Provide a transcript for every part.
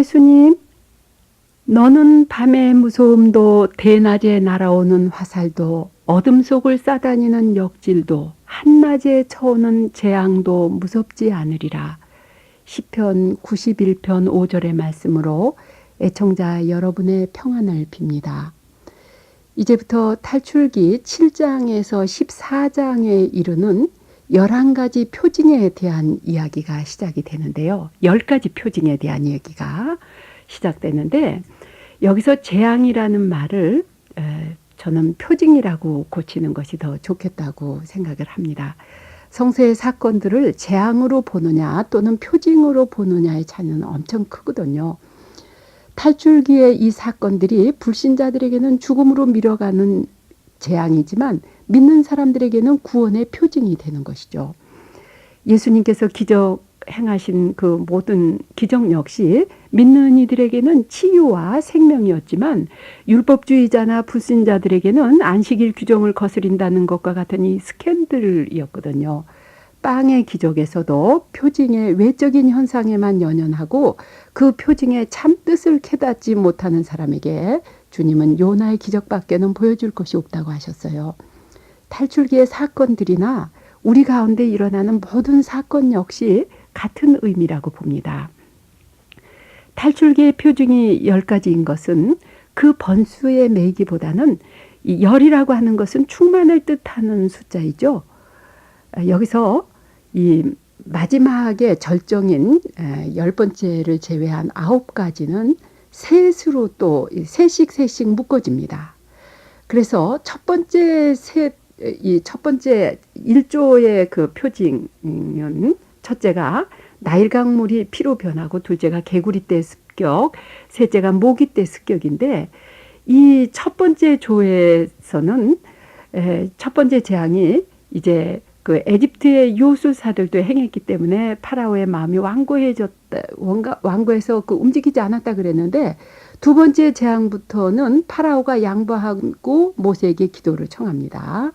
예수님, 너는 밤의 무서움도 대낮에 날아오는 화살도 어둠 속을 싸다니는 역질도 한낮에 쳐오는 재앙도 무섭지 않으리라. 시편 91편 5절의 말씀으로 애청자 여러분의 평안을 빕니다. 이제부터 탈출기 7장에서 14장에 이르는 11가지 표징에 대한 이야기가 시작이 되는데요. 10가지 표징에 대한 이야기가 시작되는데 여기서 재앙이라는 말을 저는 표징이라고 고치는 것이 더 좋겠다고 생각을 합니다. 성서의 사건들을 재앙으로 보느냐 또는 표징으로 보느냐의 차이는 엄청 크거든요. 탈출기의 이 사건들이 불신자들에게는 죽음으로 밀어가는 재앙이지만 믿는 사람들에게는 구원의 표징이 되는 것이죠. 예수님께서 기적 행하신 그 모든 기적 역시 믿는 이들에게는 치유와 생명이었지만 율법주의자나 불신자들에게는 안식일 규정을 거스린다는 것과 같은 이 스캔들이었거든요. 빵의 기적에서도 표징의 외적인 현상에만 연연하고 그 표징의 참뜻을 깨닫지 못하는 사람에게 주님은 요나의 기적밖에는 보여줄 것이 없다고 하셨어요. 탈출기의 사건들이나 우리 가운데 일어나는 모든 사건 역시 같은 의미라고 봅니다. 탈출기의 표징이 10가지인 것은 그 번수에 매이기보다는 이 열이라고 하는 것은 충만을 뜻하는 숫자이죠. 여기서 이 마지막에 절정인 10번째를 제외한 9가지는 셋으로 또 셋씩 묶어집니다. 그래서 첫 번째 1조의 그 표징은 첫째가 나일강물이 피로 변하고, 둘째가 개구리 떼 습격, 셋째가 모기 떼 습격인데, 이 첫 번째 조에서는 첫 번째 재앙이 이제 그 에집트의 요술사들도 행했기 때문에 파라오의 마음이 완고해서 그 움직이지 않았다 그랬는데, 두 번째 재앙부터는 파라오가 양보하고 모세에게 기도를 청합니다.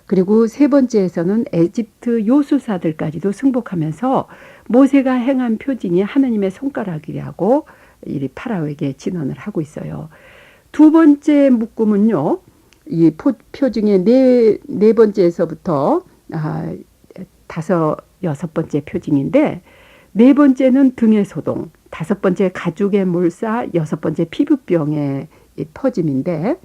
그리고 세 번째에서는 에집트 요술사들까지도 승복하면서 모세가 행한 표징이 하느님의 손가락이라고 이 파라오에게 진언을 하고 있어요. 두 번째 묶음은요, 이 표징의 네 번째에서부터 여섯 번째 표징인데, 네 번째는 등의 소동, 다섯 번째 가죽의 몰사, 여섯 번째 피부병의 퍼짐인데,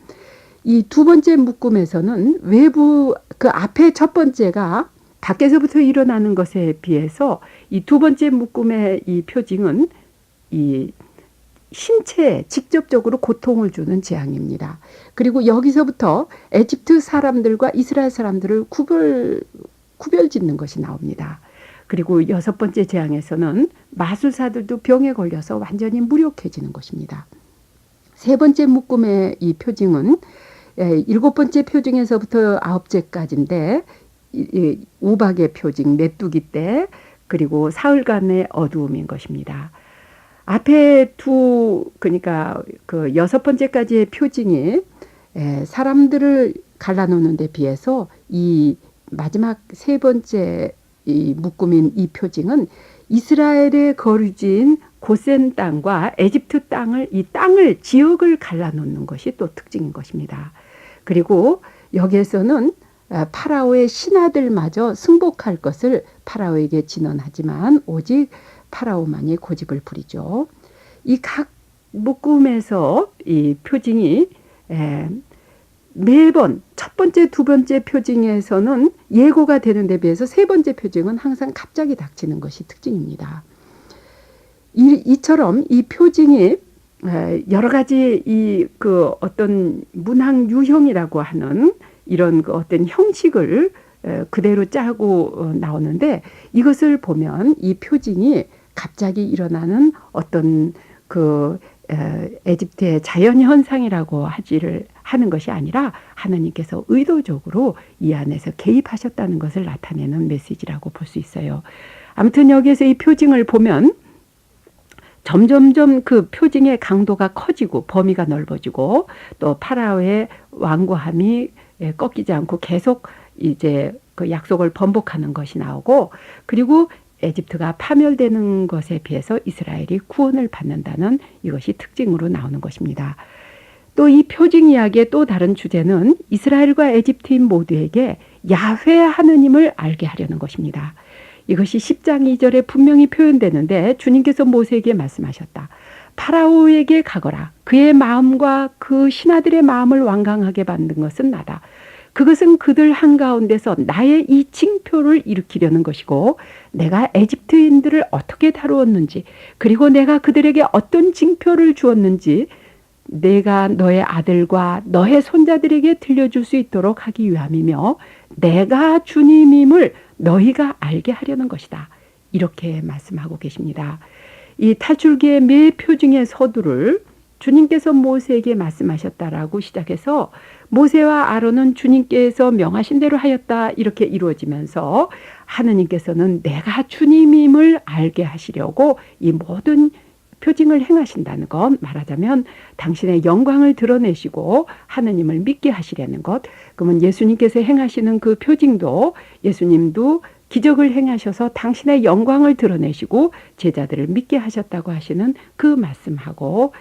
이 두 번째 묶음에서는 외부 그 앞에 첫 번째가 밖에서부터 일어나는 것에 비해서 이 두 번째 묶음의 이 표징은 이 신체에 직접적으로 고통을 주는 재앙입니다. 그리고 여기서부터 에집트 사람들과 이스라엘 사람들을 구별짓는 것이 나옵니다. 그리고 여섯 번째 재앙에서는 마술사들도 병에 걸려서 완전히 무력해지는 것입니다. 세 번째 묶음의 이 표징은 일곱 번째 표징에서부터 9째까지인데 우박의 표징, 메뚜기 때, 그리고 사흘간의 어두움인 것입니다. 앞에 그러니까 그 여섯 번째까지의 표징이 사람들을 갈라놓는 데 비해서 이 마지막 세 번째 이 묶음인 이 표징은 이스라엘에 거류진 고센 땅과 에집트 지역을 갈라놓는 것이 또 특징인 것입니다. 그리고 여기에서는 파라오의 신하들마저 승복할 것을 파라오에게 진언하지만 오직 파라오만이 고집을 부리죠. 이 각 묶음에서 이 표징이 매번 첫 번째, 두 번째 표징에서는 예고가 되는 데 비해서 세 번째 표징은 항상 갑자기 닥치는 것이 특징입니다. 이처럼 이 표징이 여러 가지 그 어떤 문학 유형이라고 하는 이런 그 어떤 형식을 그대로 짜고 나오는데, 이것을 보면 이 표징이 갑자기 일어나는 어떤 그 에집트의 자연현상이라고 하는 것이 아니라 하나님께서 의도적으로 이 안에서 개입하셨다는 것을 나타내는 메시지라고 볼 수 있어요. 아무튼 여기에서 이 표징을 보면 점점점 그 표징의 강도가 커지고 범위가 넓어지고 또 파라오의 완고함이 꺾이지 않고 계속 이제 그 약속을 번복하는 것이 나오고, 그리고 에집트가 파멸되는 것에 비해서 이스라엘이 구원을 받는다는 이것이 특징으로 나오는 것입니다. 또 이 표징 이야기의 또 다른 주제는 이스라엘과 에집트인 모두에게 야훼 하느님을 알게 하려는 것입니다. 이것이 10장 2절에 분명히 표현되는데 주님께서 모세에게 말씀하셨다. 파라오에게 가거라. 그의 마음과 그 신하들의 마음을 완강하게 만든 것은 나다. 그것은 그들 한가운데서 나의 이 징표를 일으키려는 것이고 내가 에집트인들을 어떻게 다루었는지 그리고 내가 그들에게 어떤 징표를 주었는지 내가 너의 아들과 너의 손자들에게 들려줄 수 있도록 하기 위함이며 내가 주님임을 너희가 알게 하려는 것이다. 이렇게 말씀하고 계십니다. 이 탈출기의 매 표징의 서두를 주님께서 모세에게 말씀하셨다라고 시작해서 모세와 아론은 주님께서 명하신 대로 하였다 이렇게 이루어지면서 하느님께서는 내가 주님임을 알게 하시려고 이 모든 표징을 행하신다는 것, 말하자면 당신의 영광을 드러내시고 하느님을 믿게 하시려는 것. 그러면 예수님께서 행하시는 그 표징도 예수님도 기적을 행하셔서 당신의 영광을 드러내시고 제자들을 믿게 하셨다고 하시는 그 말씀하고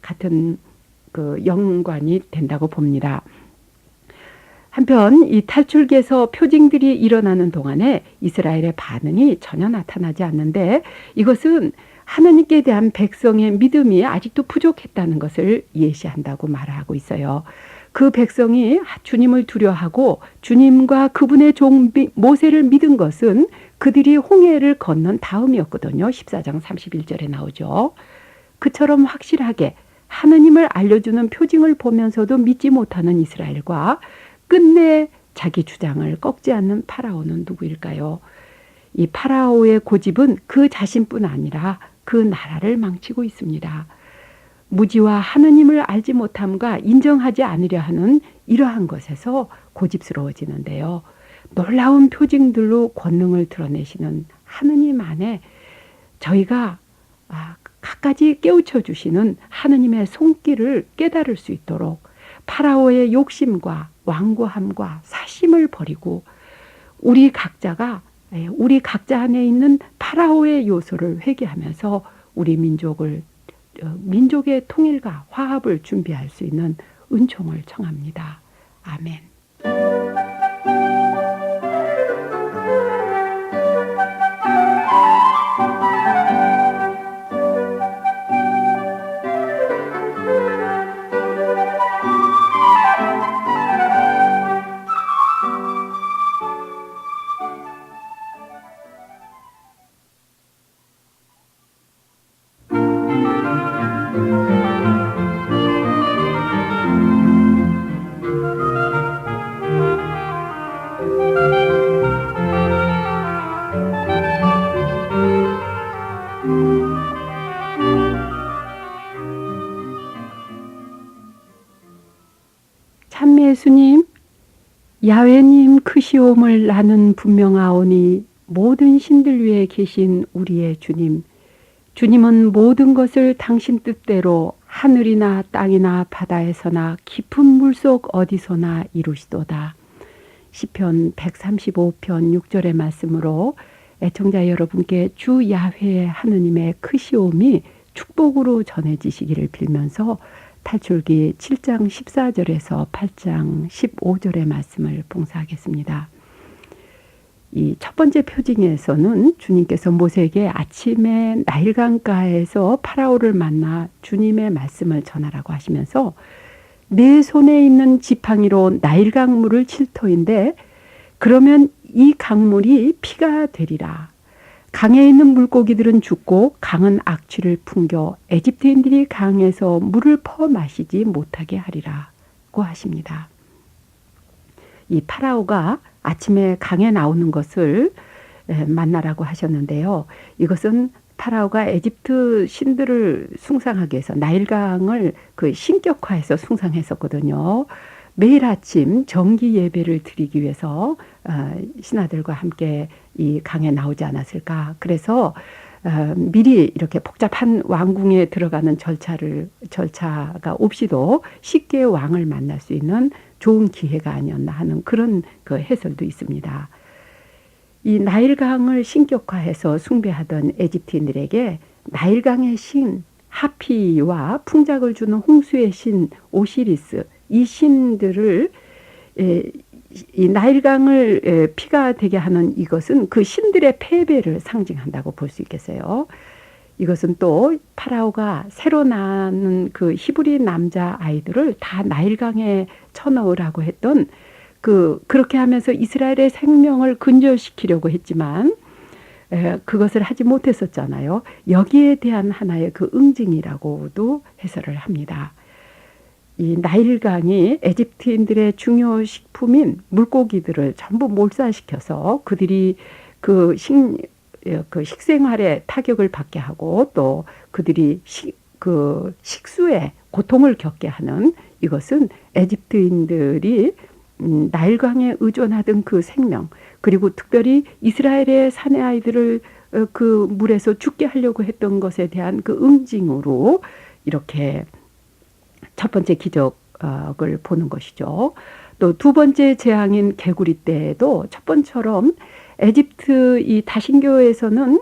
같은 그 연관이 된다고 봅니다. 한편 이 탈출기에서 표징들이 일어나는 동안에 이스라엘의 반응이 전혀 나타나지 않는데 이것은 하나님께 대한 백성의 믿음이 아직도 부족했다는 것을 예시한다고 말하고 있어요. 그 백성이 주님을 두려워하고 주님과 그분의 종 모세를 믿은 것은 그들이 홍해를 건넌 다음이었거든요. 14장 31절에 나오죠. 그처럼 확실하게 하느님을 알려주는 표징을 보면서도 믿지 못하는 이스라엘과 끝내 자기 주장을 꺾지 않는 파라오는 누구일까요? 이 파라오의 고집은 그 자신뿐 아니라 그 나라를 망치고 있습니다. 무지와 하느님을 알지 못함과 인정하지 않으려 하는 이러한 것에서 고집스러워지는데요. 놀라운 표징들로 권능을 드러내시는 하느님 안에 저희가 갖가지 깨우쳐 주시는 하느님의 손길을 깨달을 수 있도록 파라오의 욕심과 완고함과 사심을 버리고 우리 각자 안에 있는 파라오의 요소를 회개하면서 우리 민족의 통일과 화합을 준비할 수 있는 은총을 청합니다. 아멘. 참 예수님, 야훼님 크시옴을 나는 분명하오니 모든 신들 위에 계신 우리의 주님, 주님은 모든 것을 당신 뜻대로 하늘이나 땅이나 바다에서나 깊은 물속 어디서나 이루시도다. 시편 135편 6절의 말씀으로 애청자 여러분께 주 야훼 하느님의 크시옴이 축복으로 전해지시기를 빌면서 탈출기 7장 14절에서 8장 15절의 말씀을 봉사하겠습니다. 이 첫 번째 표징에서는 주님께서 모세에게 아침에 나일강가에서 파라오를 만나 주님의 말씀을 전하라고 하시면서 내 손에 있는 지팡이로 나일강물을 칠 터인데 그러면 이 강물이 피가 되리라. 강에 있는 물고기들은 죽고 강은 악취를 풍겨 에집트인들이 강에서 물을 퍼 마시지 못하게 하리라고 하십니다. 이 파라오가 아침에 강에 나오는 것을 만나라고 하셨는데요. 이것은 파라오가 에집트 신들을 숭상하기 위해서 나일강을 그 신격화해서 숭상했었거든요. 매일 아침 정기 예배를 드리기 위해서 신하들과 함께 이 강에 나오지 않았을까. 그래서 미리 이렇게 복잡한 왕궁에 들어가는 절차가 없이도 쉽게 왕을 만날 수 있는 좋은 기회가 아니었나 하는 그런 그 해설도 있습니다. 이 나일강을 신격화해서 숭배하던 에집트인들에게 나일강의 신 하피와 풍작을 주는 홍수의 신 오시리스, 이 신들을 이 나일강을 피가 되게 하는 이것은 그 신들의 패배를 상징한다고 볼 수 있겠어요. 이것은 또 파라오가 새로 낳는 그 히브리 남자 아이들을 다 나일강에 쳐넣으라고 했던 그렇게 하면서 이스라엘의 생명을 근절시키려고 했지만 그것을 하지 못했었잖아요. 여기에 대한 하나의 그 응징이라고도 해설을 합니다. 이 나일강이 에집트인들의 중요 식품인 물고기들을 전부 몰살시켜서 그들이 그 식생활에 타격을 받게 하고 또 그들이 식수에 고통을 겪게 하는, 이것은 에집트인들이 나일강에 의존하던 그 생명, 그리고 특별히 이스라엘의 사내 아이들을 그 물에서 죽게 하려고 했던 것에 대한 그 응징으로 이렇게 첫 번째 기적을 보는 것이죠. 또 두 번째 재앙인 개구리 때에도 첫 번처럼 에집트 이 다신교에서는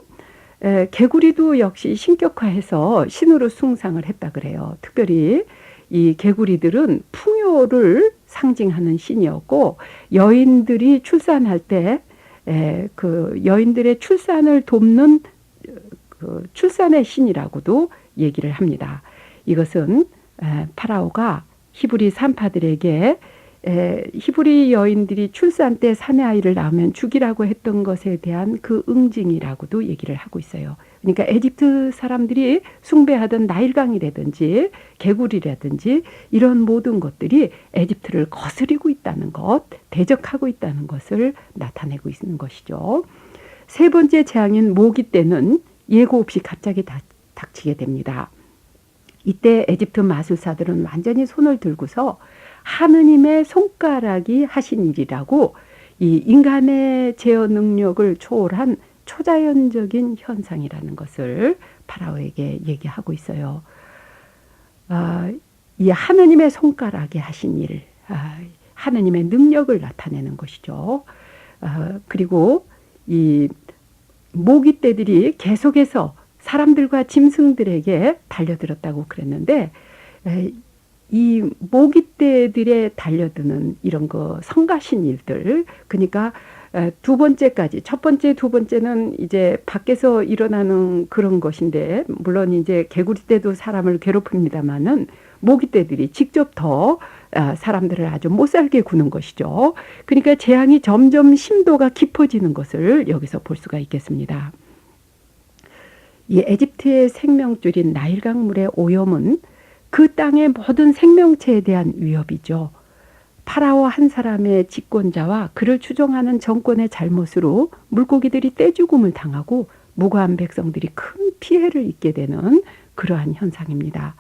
개구리도 역시 신격화해서 신으로 숭상을 했다 그래요. 특별히 이 개구리들은 풍요를 상징하는 신이었고, 여인들이 출산할 때 그 여인들의 출산을 돕는 그 출산의 신이라고도 얘기를 합니다. 이것은 파라오가 히브리 산파들에게 히브리 여인들이 출산 때 사내 아이를 낳으면 죽이라고 했던 것에 대한 그 응징이라고도 얘기를 하고 있어요. 그러니까 에집트 사람들이 숭배하던 나일강이라든지 개구리라든지 이런 모든 것들이 에집트를 거스리고 있다는 것, 대적하고 있다는 것을 나타내고 있는 것이죠. 세 번째 재앙인 모기 때는 예고 없이 갑자기 닥치게 됩니다. 이때 에집트 마술사들은 완전히 손을 들고서 하느님의 손가락이 하신 일이라고 이 인간의 제어 능력을 초월한 초자연적인 현상이라는 것을 파라오에게 얘기하고 있어요. 이 하느님의 손가락이 하신 일, 하느님의 능력을 나타내는 것이죠. 그리고 이 모기떼들이 계속해서 사람들과 짐승들에게 달려들었다고 그랬는데, 이 모기떼들의 달려드는 이런 성가신 일들, 그러니까 두 번째까지, 첫 번째, 두 번째는 이제 밖에서 일어나는 그런 것인데, 물론 이제 개구리 떼도 사람을 괴롭힙니다만은 모기떼들이 직접 더 사람들을 아주 못살게 구는 것이죠. 그러니까 재앙이 점점 심도가 깊어지는 것을 여기서 볼 수가 있겠습니다. 이 에집트의 생명줄인 나일강물의 오염은 그 땅의 모든 생명체에 대한 위협이죠. 파라오 한 사람의 집권자와 그를 추종하는 정권의 잘못으로 물고기들이 떼죽음을 당하고 무고한 백성들이 큰 피해를 입게 되는 그러한 현상입니다.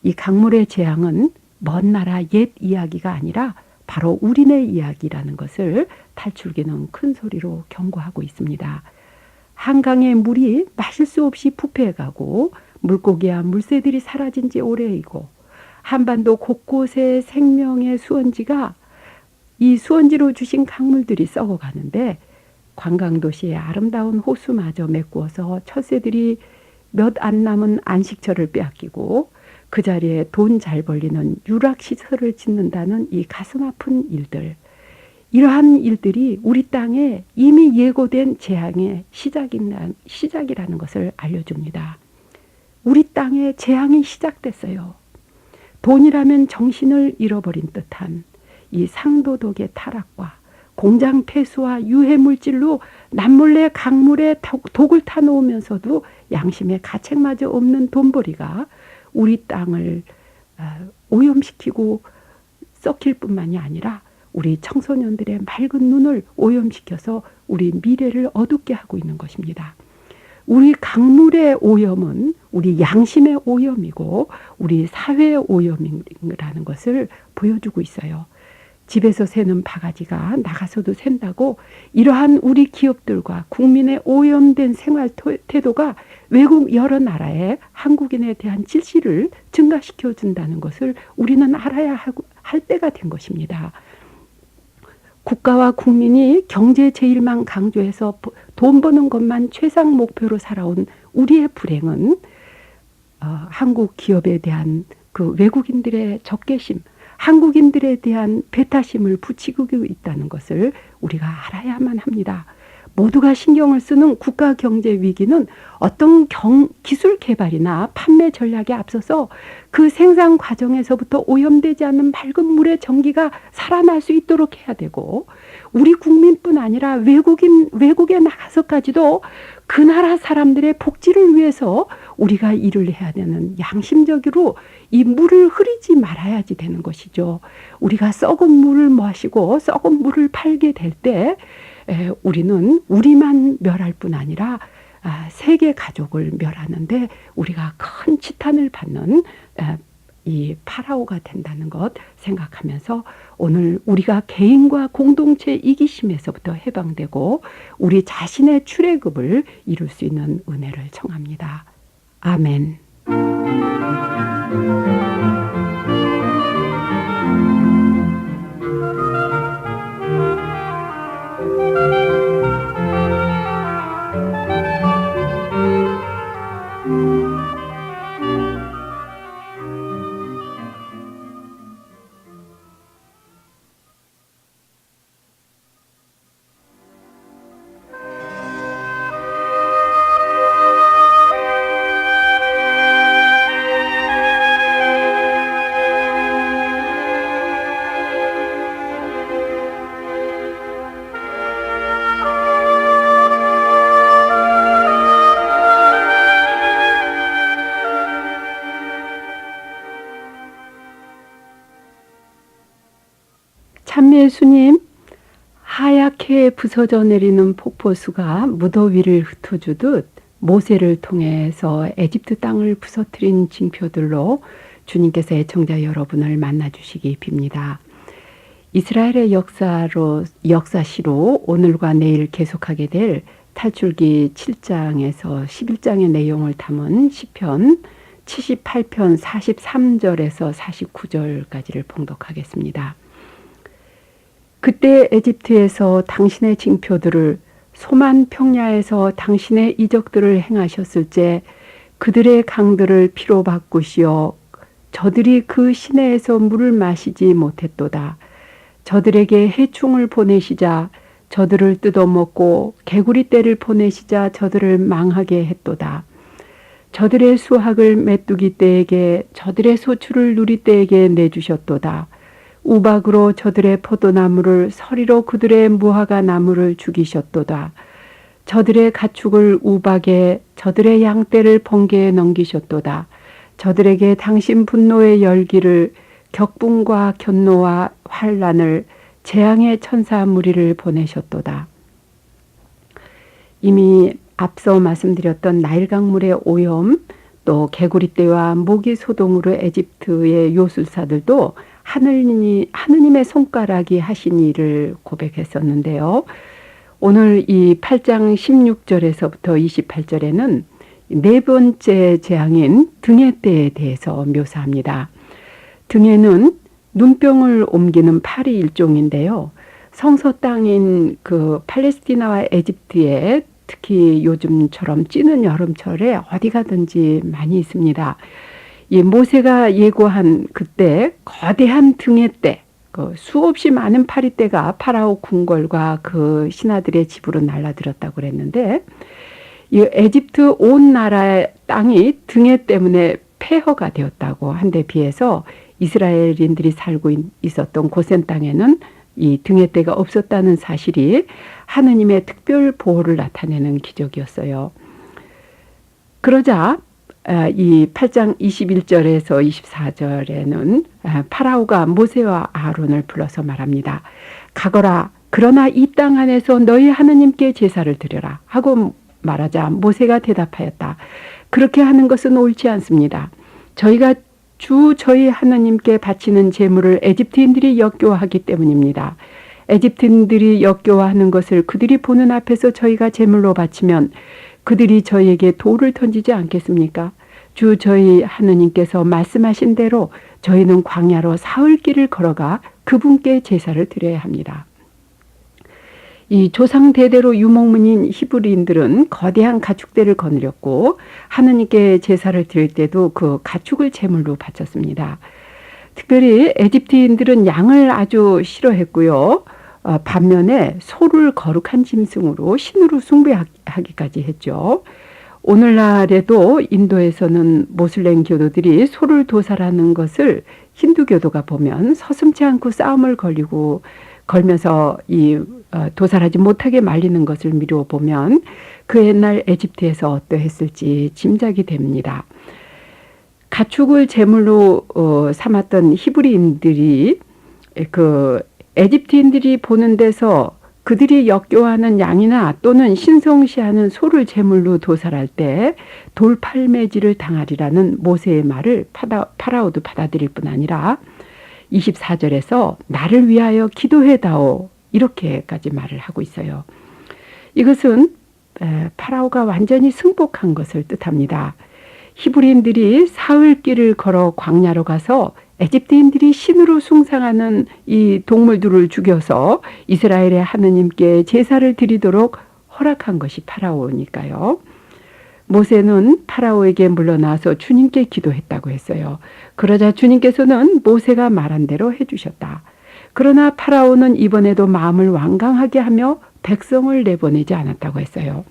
이 강물의 재앙은 먼 나라 옛 이야기가 아니라 바로 우리네 이야기라는 것을 탈출기는 큰 소리로 경고하고 있습니다. 한강의 물이 마실 수 없이 부패해가고 물고기와 물새들이 사라진 지 오래이고, 한반도 곳곳의 생명의 수원지가 이 수원지로 주신 강물들이 썩어가는데, 관광도시의 아름다운 호수마저 메꾸어서 철새들이 몇 안 남은 안식처를 빼앗기고 그 자리에 돈 잘 벌리는 유락시설을 짓는다는 이 가슴 아픈 일들, 이러한 일들이 우리 땅에 이미 예고된 재앙의 시작이라는 것을 알려줍니다. 우리 땅에 재앙이 시작됐어요. 돈이라면 정신을 잃어버린 듯한 이 상도덕의 타락과 공장 폐수와 유해물질로 남몰래 강물에 독을 타놓으면서도 양심의 가책마저 없는 돈벌이가 우리 땅을 오염시키고 썩힐 뿐만이 아니라 우리 청소년들의 맑은 눈을 오염시켜서 우리 미래를 어둡게 하고 있는 것입니다. 우리 강물의 오염은 우리 양심의 오염이고 우리 사회의 오염이라는 것을 보여주고 있어요. 집에서 새는 바가지가 나가서도 샌다고, 이러한 우리 기업들과 국민의 오염된 생활 태도가 외국 여러 나라의 한국인에 대한 질시를 증가시켜 준다는 것을 우리는 알아야 할 때가 된 것입니다. 국가와 국민이 경제 제일만 강조해서 돈 버는 것만 최상 목표로 살아온 우리의 불행은 한국 기업에 대한 그 외국인들의 적개심, 한국인들에 대한 배타심을 부추기고 있다는 것을 우리가 알아야만 합니다. 모두가 신경을 쓰는 국가 경제 위기는 어떤 기술 개발이나 판매 전략에 앞서서 그 생산 과정에서부터 오염되지 않는 맑은 물의 전기가 살아날 수 있도록 해야 되고, 우리 국민뿐 아니라 외국에 나가서까지도 그 나라 사람들의 복지를 위해서 우리가 일을 해야 되는, 양심적으로 이 물을 흐리지 말아야지 되는 것이죠. 우리가 썩은 물을 마시고 썩은 물을 팔게 될 때 우리는 우리만 멸할 뿐 아니라 세계 가족을 멸하는데 우리가 큰 지탄을 받는 이 파라오가 된다는 것 생각하면서, 오늘 우리가 개인과 공동체 이기심에서부터 해방되고 우리 자신의 출애굽을 이룰 수 있는 은혜를 청합니다. 아멘. 참미 예수님, 하얗게 부서져 내리는 폭포수가 무더위를 흩어주듯 모세를 통해서 에집트 땅을 부서뜨린 징표들로 주님께서 애청자 여러분을 만나주시기 빕니다. 이스라엘의 역사시로 오늘과 내일 계속하게 될 탈출기 7장에서 11장의 내용을 담은 시편 78편 43절에서 49절까지를 봉독하겠습니다. 그때 에집트에서 당신의 징표들을, 소만 평야에서 당신의 이적들을 행하셨을 때 그들의 강들을 피로 바꾸시어 저들이 그 시내에서 물을 마시지 못했도다. 저들에게 해충을 보내시자 저들을 뜯어먹고 개구리 떼를 보내시자 저들을 망하게 했도다. 저들의 수확을 메뚜기 떼에게, 저들의 소출을 누리 떼에게 내주셨도다. 우박으로 저들의 포도나무를, 서리로 그들의 무화과 나무를 죽이셨도다. 저들의 가축을 우박에, 저들의 양떼를 번개에 넘기셨도다. 저들에게 당신 분노의 열기를, 격분과 견노와 환란을, 재앙의 천사 무리를 보내셨도다. 이미 앞서 말씀드렸던 나일 강물의 오염, 또 개구리떼와 모기 소동으로 에집트의 요술사들도 하느님의 손가락이 하신 일을 고백했었는데요. 오늘 이 8장 16절에서부터 28절에는 네 번째 재앙인 등해떼에 대해서 묘사합니다. 등해는 눈병을 옮기는 파리 일종인데요. 성서 땅인 그 팔레스티나와 에집트에 특히 요즘처럼 찌는 여름철에 어디 가든지 많이 있습니다. 이 모세가 예고한 그때 거대한 등해떼, 그 수없이 많은 파리떼가 파라오 궁궐과 그 신하들의 집으로 날아들었다고 그랬는데, 이 에집트 온 나라의 땅이 등해 때문에 폐허가 되었다고 한데 비해서 이스라엘인들이 살고 있었던 고센 땅에는 이 등해떼가 없었다는 사실이 하느님의 특별 보호를 나타내는 기적이었어요. 그러자 이 8장 21절에서 24절에는 파라오가 모세와 아론을 불러서 말합니다. 가거라, 그러나 이 땅 안에서 너희 하느님께 제사를 드려라 하고 말하자 모세가 대답하였다. 그렇게 하는 것은 옳지 않습니다. 저희가 저희 하나님께 바치는 제물을 에집트인들이 역겨워하기 때문입니다. 에집트인들이 역겨워하는 것을 그들이 보는 앞에서 저희가 제물로 바치면 그들이 저희에게 돌을 던지지 않겠습니까? 주 저희 하느님께서 말씀하신 대로 저희는 광야로 사흘 길을 걸어가 그분께 제사를 드려야 합니다. 이 조상 대대로 유목민인 히브리인들은 거대한 가축대를 거느렸고 하느님께 제사를 드릴 때도 그 가축을 제물로 바쳤습니다. 특별히 에집트인들은 양을 아주 싫어했고요. 반면에 소를 거룩한 짐승으로 신으로 숭배하기까지 했죠. 오늘날에도 인도에서는 모슬렘 교도들이 소를 도살하는 것을 힌두교도가 보면 서슴지 않고 싸움을 걸면서 도살하지 못하게 말리는 것을 미루어 보면 그 옛날 에집트에서 어떠했을지 짐작이 됩니다. 가축을 제물로 삼았던 히브리인들이 그 에집트인들이 보는 데서 그들이 역겨워하는 양이나 또는 신성시하는 소를 제물로 도살할 때 돌팔매질을 당하리라는 모세의 말을 파라오도 받아들일 뿐 아니라 24절에서 나를 위하여 기도해다오 이렇게까지 말을 하고 있어요. 이것은 파라오가 완전히 승복한 것을 뜻합니다. 히브리인들이 사흘길을 걸어 광야로 가서 에집트인들이 신으로 숭상하는 이 동물들을 죽여서 이스라엘의 하느님께 제사를 드리도록 허락한 것이 파라오니까요. 모세는 파라오에게 물러나서 주님께 기도했다고 했어요. 그러자 주님께서는 모세가 말한 대로 해주셨다. 그러나 파라오는 이번에도 마음을 완강하게 하며 백성을 내보내지 않았다고 했어요.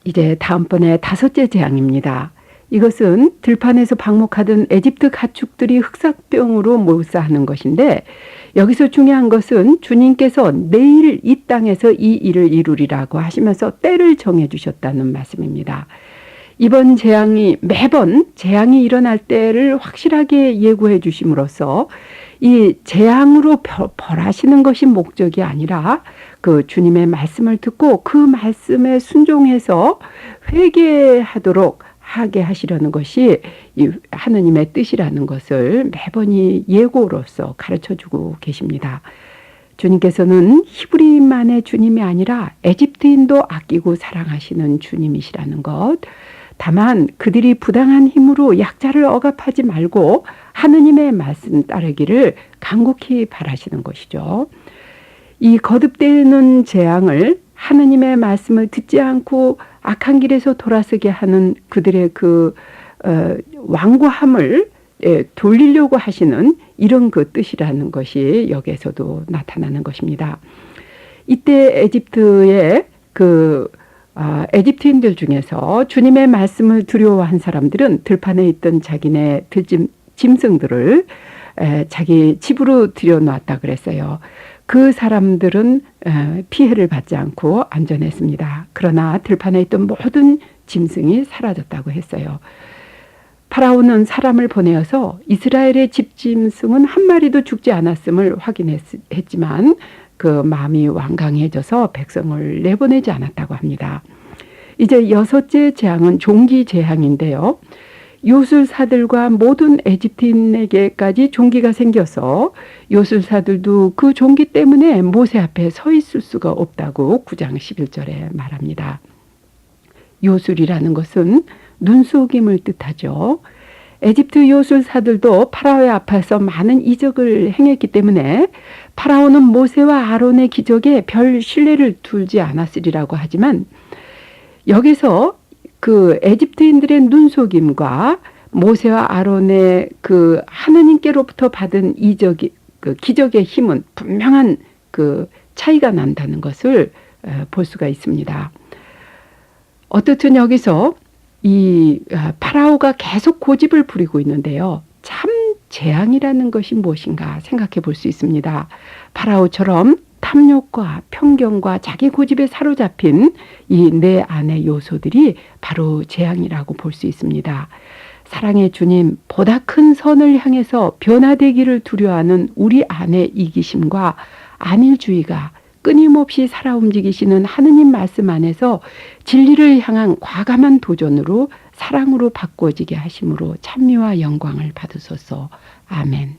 이제 다음번에 5째 재앙입니다. 이것은 들판에서 방목하던 에집트 가축들이 흑사병으로 몰사하는 것인데 여기서 중요한 것은 주님께서 내일 이 땅에서 이 일을 이루리라고 하시면서 때를 정해 주셨다는 말씀입니다. 이번 재앙이 매번 재앙이 일어날 때를 확실하게 예고해 주심으로써 이 재앙으로 벌하시는 것이 목적이 아니라 그 주님의 말씀을 듣고 그 말씀에 순종해서 회개하도록 하게 하시려는 것이 하느님의 뜻이라는 것을 매번 이 예고로서 가르쳐주고 계십니다. 주님께서는 히브리인만의 주님이 아니라 에집트인도 아끼고 사랑하시는 주님이시라는 것. 다만 그들이 부당한 힘으로 약자를 억압하지 말고 하느님의 말씀 따르기를 간곡히 바라시는 것이죠. 이 거듭되는 재앙을 하느님의 말씀을 듣지 않고 악한 길에서 돌아서게 하는 그들의 그 완고함을 돌리려고 하시는 이런 그 뜻이라는 것이 여기에서도 나타나는 것입니다. 이때 에집트의 에집트인들 중에서 주님의 말씀을 두려워한 사람들은 들판에 있던 자기네 짐승들을 자기 집으로 들여놓았다 그랬어요. 그 사람들은 피해를 받지 않고 안전했습니다. 그러나 들판에 있던 모든 짐승이 사라졌다고 했어요. 파라오는 사람을 보내어서 이스라엘의 집짐승은 한 마리도 죽지 않았음을 확인했지만 그 마음이 완강해져서 백성을 내보내지 않았다고 합니다. 이제 6째 재앙은 종기 재앙인데요. 요술사들과 모든 에집트인에게까지 종기가 생겨서 요술사들도 그 종기 때문에 모세 앞에 서 있을 수가 없다고 9장 11절에 말합니다. 요술이라는 것은 눈속임을 뜻하죠. 에집트 요술사들도 파라오의 앞에서 많은 이적을 행했기 때문에 파라오는 모세와 아론의 기적에 별 신뢰를 두지 않았으리라고 하지만 여기서 그 에집트인들의 눈속임과 모세와 아론의 그 하느님께로부터 받은 기적의 힘은 분명한 그 차이가 난다는 것을 볼 수가 있습니다. 어떻든 여기서 이 파라오가 계속 고집을 부리고 있는데요. 참 재앙이라는 것이 무엇인가 생각해 볼 수 있습니다. 파라오처럼 탐욕과 편견과 자기 고집에 사로잡힌 이 내 안의 요소들이 바로 재앙이라고 볼 수 있습니다. 사랑의 주님, 보다 큰 선을 향해서 변화되기를 두려워하는 우리 안의 이기심과 안일주의가 끊임없이 살아 움직이시는 하느님 말씀 안에서 진리를 향한 과감한 도전으로 사랑으로 바꿔지게 하심으로 찬미와 영광을 받으소서. 아멘.